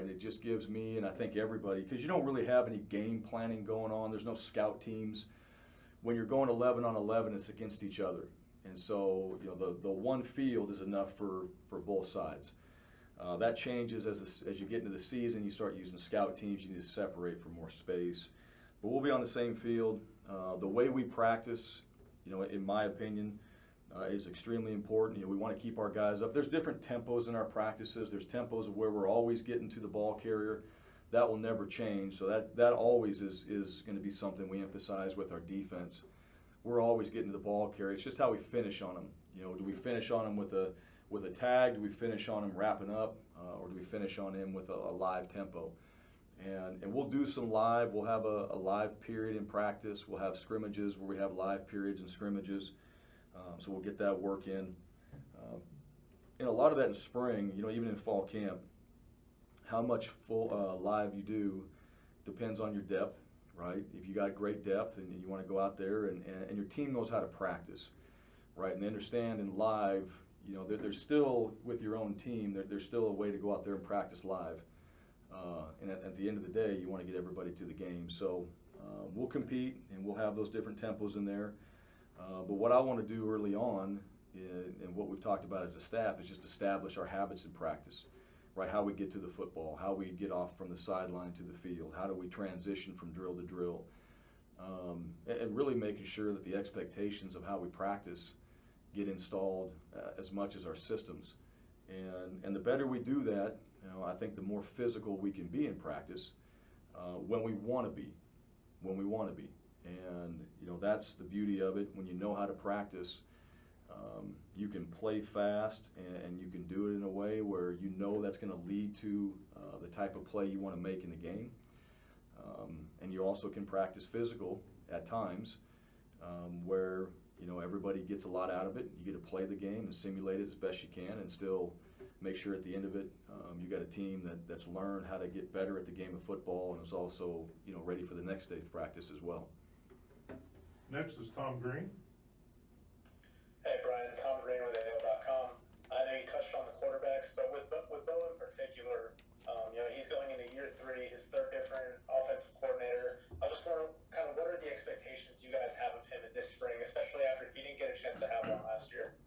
right? It just gives me, and I think everybody, because you don't really have any game planning going on. There's no scout teams. When you're going 11 on 11, it's against each other. And so, the one field is enough for both sides. That changes as you get into the season. You start using scout teams. You need to separate for more space. But we'll be on the same field. The way we practice, in my opinion, is extremely important. We want to keep our guys up. There's different tempos in our practices. There's tempos of where we're always getting to the ball carrier. That will never change. So that always is going to be something we emphasize with our defense. We're always getting to the ball carrier. It's just how we finish on them. Do we finish on them with a tag? Do we finish on them wrapping up? Or do we finish on him with a live tempo? And we'll do some live. We'll have a live period in practice. We'll have scrimmages where we have live periods and scrimmages. So we'll get that work in. And a lot of that in spring, even in fall camp, how much full live you do depends on your depth, right? If you got great depth and you want to go out there and your team knows how to practice, right? And they understand in live, there's still, with your own team, there's still a way to go out there and practice live. And at the end of the day, you want to get everybody to the game. So we'll compete and we'll have those different tempos in there. But what I want to do early on, and what we've talked about as a staff, is just establish our habits in practice, right? How we get to the football, how we get off from the sideline to the field, how do we transition from drill to drill, and really making sure that the expectations of how we practice get installed as much as our systems. And the better we do that, I think the more physical we can be in practice when we want to be. And, that's the beauty of it. When you know how to practice, you can play fast and you can do it in a way where that's going to lead to the type of play you want to make in the game. And you also can practice physical at times where, everybody gets a lot out of it. You get to play the game and simulate it as best you can and still make sure at the end of it you got a team that's learned how to get better at the game of football and is also ready for the next day's practice as well. Next is Tom Green. Hey Brian, Tom Green with AO.com. I know you touched on the quarterbacks, but with Bo in particular, he's going into year 3, his third different offensive coordinator. I just wonder what are the expectations you guys have of him in this spring, especially after he didn't get a chance to have one last year?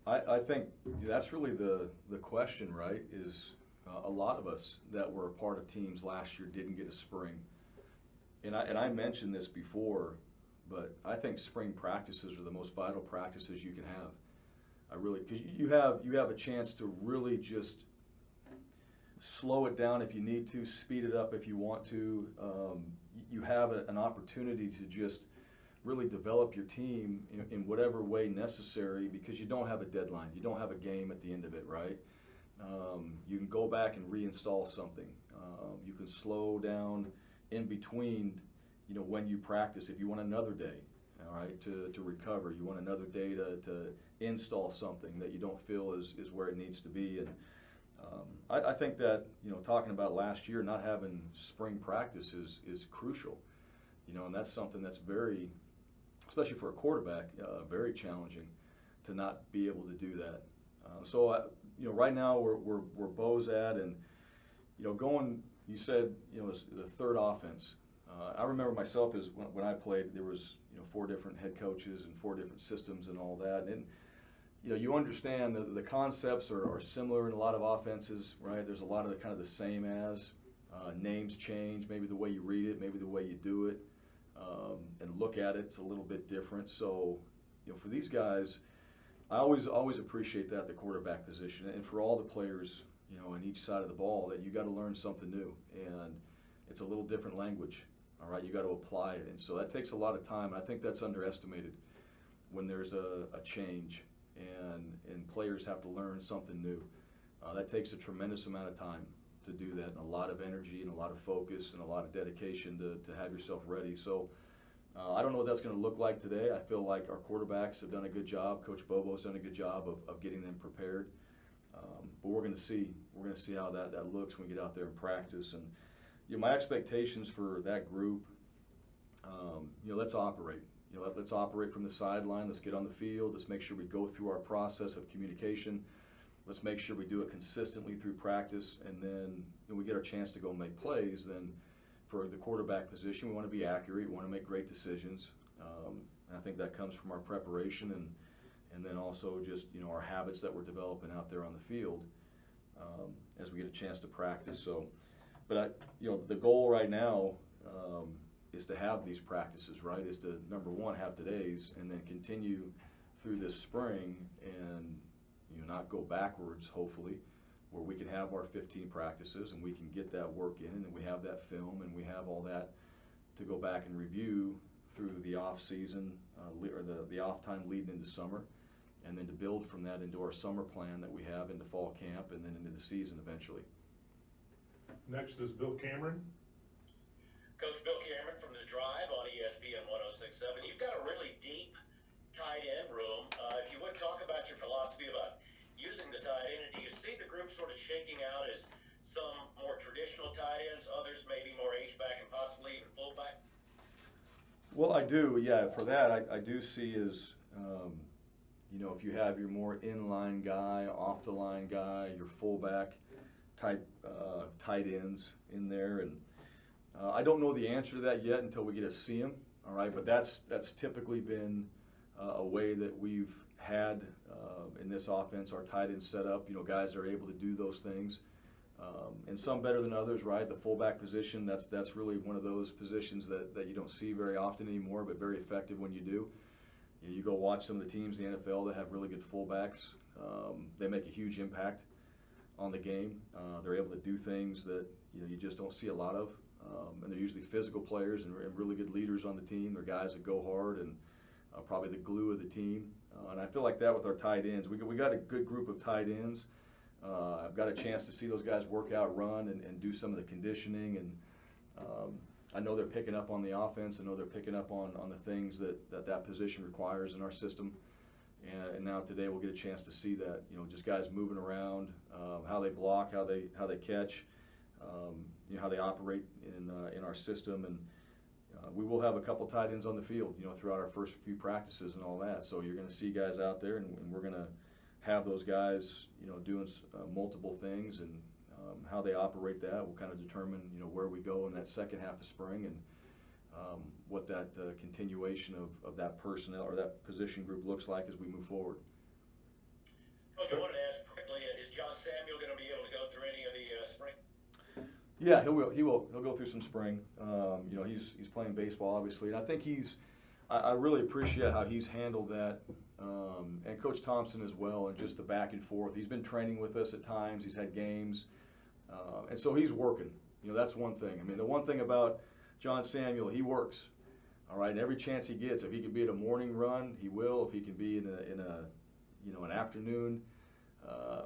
I think that's really the question, right, is a lot of us that were a part of teams last year didn't get a spring. And I mentioned this before, but I think spring practices are the most vital practices you can have. Because you have a chance to really just slow it down if you need to, speed it up if you want to. You have an opportunity to just really develop your team in whatever way necessary because you don't have a deadline. You don't have a game at the end of it, right? You can go back and reinstall something. You can slow down in between, when you practice. If you want another day, all right, to recover, you want another day to install something that you don't feel is where it needs to be. And I think that, talking about last year, not having spring practice is crucial, and that's something that's very, especially for a quarterback, very challenging to not be able to do that. So right now we're Bo's at, and going. You said the third offense. I remember myself as when I played, there was 4 different head coaches and 4 different systems and all that, and you understand that the concepts are similar in a lot of offenses, right? There's a lot of the same as names change, maybe the way you read it, maybe the way you do it. And look at it's a little bit different. So, for these guys, I always appreciate that, the quarterback position, and for all the players, on each side of the ball, that you got to learn something new, and it's a little different language. All right, you got to apply it, and so that takes a lot of time. I think that's underestimated when there's a change, and players have to learn something new. That takes a tremendous amount of time to do that, and a lot of energy and a lot of focus and a lot of dedication to have yourself ready. So I don't know what that's going to look like today. I feel like our quarterbacks have done a good job. Coach Bobo's done a good job of getting them prepared. But we're going to see. We're going to see how that looks when we get out there and practice. And my expectations for that group, let's operate. Let's operate from the sideline. Let's get on the field. Let's make sure we go through our process of communication. let's make sure we do it consistently through practice, and then when we get our chance to go make plays, then for the quarterback position, we want to be accurate, we want to make great decisions. And I think that comes from our preparation and then also just, our habits that we're developing out there on the field as we get a chance to practice. So, but the goal right now is to have these practices, right? Is to, number one, have today's, and then continue through this spring and not go backwards, hopefully, where we can have our 15 practices and we can get that work in, and then we have that film and we have all that to go back and review through the off season or the off time leading into summer, and then to build from that into our summer plan that we have into fall camp and then into the season eventually. Next is Bill Cameron. Coach Bill Cameron from The Drive on ESPN 106.7. You've got a really deep tight end room. If you would talk about your philosophy about using the tight end, and do you see the group sort of shaking out as some more traditional tight ends, others maybe more H-back and possibly even fullback? Well, I do, yeah. For that, I do see as, if you have your more in-line guy, off-the-line guy, your fullback type tight ends in there, and I don't know the answer to that yet until we get to see him. All right, but that's typically been a way that we've had in this offense, our tight ends set up. Guys are able to do those things, and some better than others. Right, the fullback position, that's really one of those positions that you don't see very often anymore, but very effective when you do. You go watch some of the teams in the NFL that have really good fullbacks. They make a huge impact on the game. They're able to do things that you just don't see a lot of. And they're usually physical players and really good leaders on the team. They're guys that go hard and probably the glue of the team. And I feel like that with our tight ends. We got a good group of tight ends. I've got a chance to see those guys work out, run, and do some of the conditioning. And I know they're picking up on the offense. I know they're picking up on the things that position requires in our system. And now today we'll get a chance to see that, just guys moving around, how they block, how they catch. How they operate in our system, and we will have a couple tight ends on the field, throughout our first few practices and all that. So you're going to see guys out there, and we're going to have those guys, doing multiple things, and how they operate that will kind of determine, where we go in that second half of spring, and what that continuation of that personnel or that position group looks like as we move forward. Coach, I wanted to ask quickly, is John Samuel going to be able to go through any of the spring? Yeah, he will. He'll go through some spring. He's playing baseball, obviously, and I think I really appreciate how he's handled that, and Coach Thompson as well, and just the back and forth. He's been training with us at times. He's had games, and so he's working. That's one thing. I mean, the one thing about John Samuel, he works. All right, and every chance he gets, if he can be at a morning run, he will. If he can be in an afternoon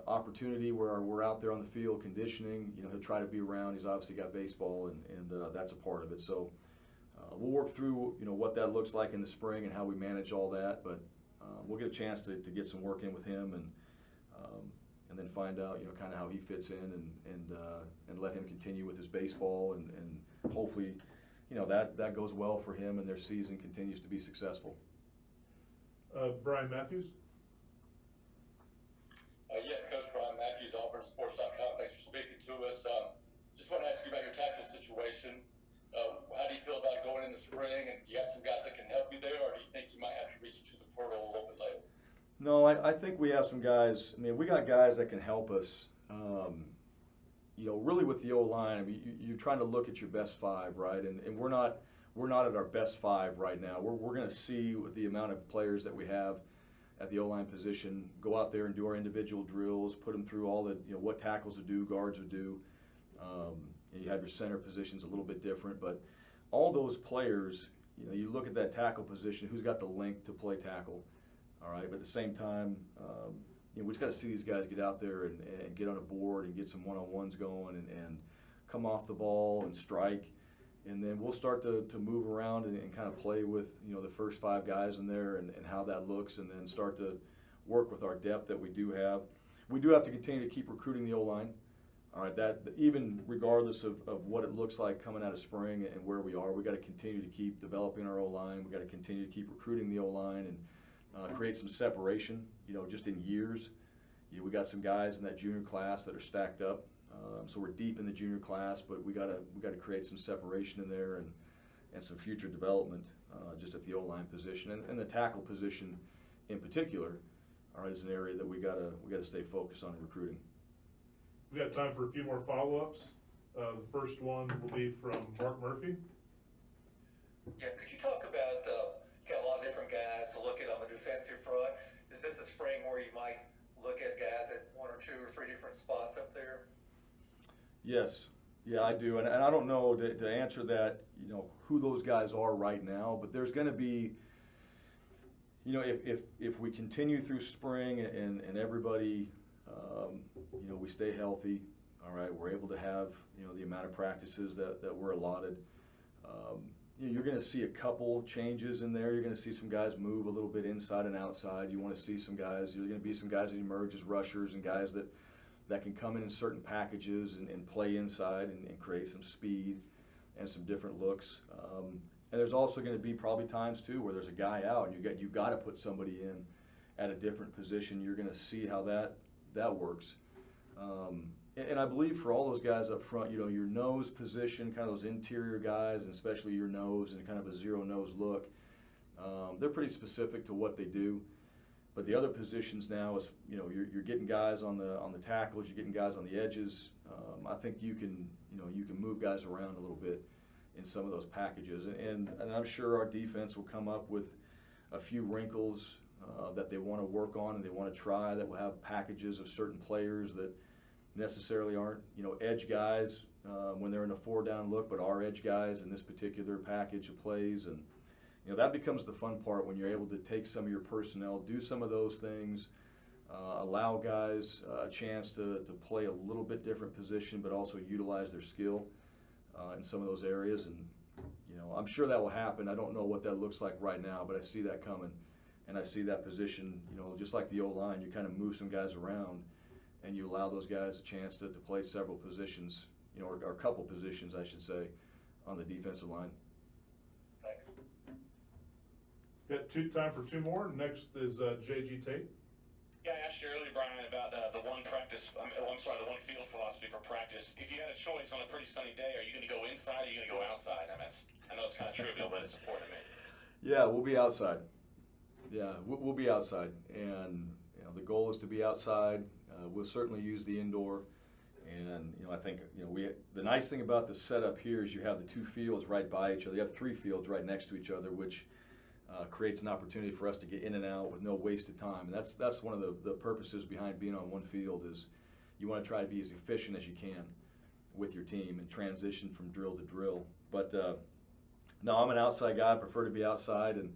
opportunity where we're out there on the field conditioning, he'll try to be around. He's obviously got baseball, and that's a part of it. So we'll work through what that looks like in the spring and how we manage all that. But we'll get a chance to get some work in with him and then find out kind of how he fits in and let him continue with his baseball and hopefully that goes well for him and their season continues to be successful. Brian Matthews. Yes, Coach Brian Matthews, AuburnSports.com. Thanks for speaking to us. Just want to ask you about your tackle situation. How do you feel about going in the spring? And do you have some guys that can help you there, or do you think you might have to reach to the portal a little bit later? No, I think we have some guys. I mean, we got guys that can help us. Really with the O-line, I mean, you're trying to look at your best five, right? And we're not at our best five right now. We're going to see with the amount of players that we have at the O-line position, go out there and do our individual drills, put them through all the, what tackles would do, guards would do. You have your center positions a little bit different, but all those players, you look at that tackle position, who's got the length to play tackle, all right? But at the same time, we just got to see these guys get out there and get on a board and get some one-on-ones going and come off the ball and strike. And then we'll start to move around and kind of play with, the first five guys in there and how that looks, and then start to work with our depth that we do have. We do have to continue to keep recruiting the O-line. All right, that even regardless of what it looks like coming out of spring and where we are, we got to continue to keep developing our O-line. We got to continue to keep recruiting the O-line and create some separation, just in years. we got some guys in that junior class that are stacked up. So we're deep in the junior class, but we gotta create some separation in there and some future development just at the O-line position and the tackle position in particular. All right, is an area that we gotta stay focused on in recruiting. We got time for a few more follow-ups. The first one will be from Mark Murphy. Yeah, could you talk about, you got a lot of different guys to look at on the defensive front. Is this a spring where you might look at guys at 1 or 2 or 3 different spots up there? Yes, yeah, I do, and I don't know to answer that, who those guys are right now, but there's going to be, if we continue through spring and everybody, we stay healthy, all right, we're able to have, the amount of practices that we're allotted. You're going to see a couple changes in there. You're going to see some guys move a little bit inside and outside. You want to see some guys. You're going to be some guys that emerge as rushers and guys that can come in certain packages and play inside and create some speed and some different looks. And there's also going to be probably times too where there's a guy out and you got to put somebody in at a different position. You're going to see how that works. And I believe for all those guys up front, your nose position, kind of those interior guys, and especially your nose and kind of a zero nose look, they're pretty specific to what they do. But the other positions now is, you're getting guys on the tackles, you're getting guys on the edges. I think you can move guys around a little bit in some of those packages. And I'm sure our defense will come up with a few wrinkles that they want to work on and they want to try, that will have packages of certain players that necessarily aren't, edge guys when they're in a 4-down look, but are edge guys in this particular package of plays. And that becomes the fun part when you're able to take some of your personnel, do some of those things, allow guys a chance to play a little bit different position, but also utilize their skill in some of those areas. And I'm sure that will happen. I don't know what that looks like right now, but I see that coming, and I see that position. Just like the O-line, you kind of move some guys around, and you allow those guys a chance to play several positions, or a couple positions, I should say, on the defensive line. Thanks. Got time for 2 more. Next is J.G. Tate. Yeah, I asked you earlier, Brian, about the one one field philosophy for practice. If you had a choice on a pretty sunny day, are you going to go inside or are you going to go outside? I know it's kind of trivial, but it's important to me. Yeah, we'll be outside. Yeah, we'll be outside, and the goal is to be outside. We'll certainly use the indoor, and I think the nice thing about the setup here is you have the 2 fields right by each other. You have 3 fields right next to each other, which creates an opportunity for us to get in and out with no wasted time. And that's one of the purposes behind being on one field, is you want to try to be as efficient as you can with your team and transition from drill to drill. But no, I'm an outside guy. I prefer to be outside, and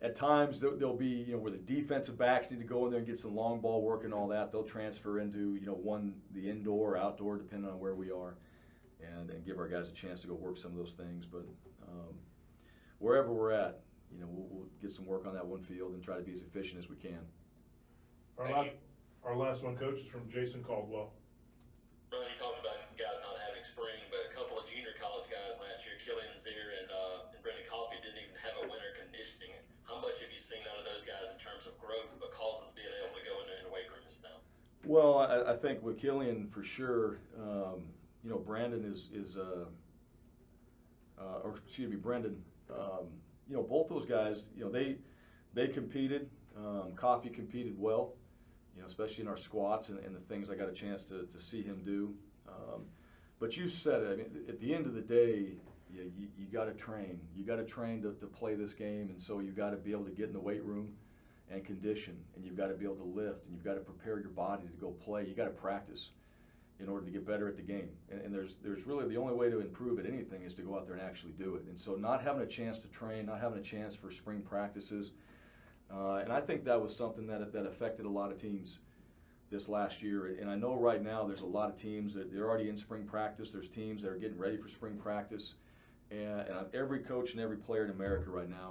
at times there'll be where the defensive backs need to go in there and get some long ball work and all that. They'll transfer into the indoor or outdoor, depending on where we are, and give our guys a chance to go work some of those things. But wherever we're at, we'll get some work on that one field and try to be as efficient as we can. Our last one, Coach, is from Jason Caldwell. Brian, you talked about guys not having spring, but a couple of junior college guys last year, Killian Zier and Brendan Coffey, didn't even have a winter conditioning. How much have you seen out of those guys in terms of growth because of being able to go in the weight room and stuff? Well, I think with Killian for sure, Brandon Brendan, both those guys, they competed. Coffee competed well, especially in our squats and the things I got a chance to see him do. But you said it. I mean, at the end of the day, you got to train. You got to train to play this game, and so you got to be able to get in the weight room and condition, and you've got to be able to lift, and you've got to prepare your body to go play. You got to practice in order to get better at the game. And there's really the only way to improve at anything is to go out there and actually do it. And so not having a chance to train, not having a chance for spring practices, and I think that was something that affected a lot of teams this last year. And I know right now there's a lot of teams that they're already in spring practice. There's teams that are getting ready for spring practice. And every coach and every player in America right now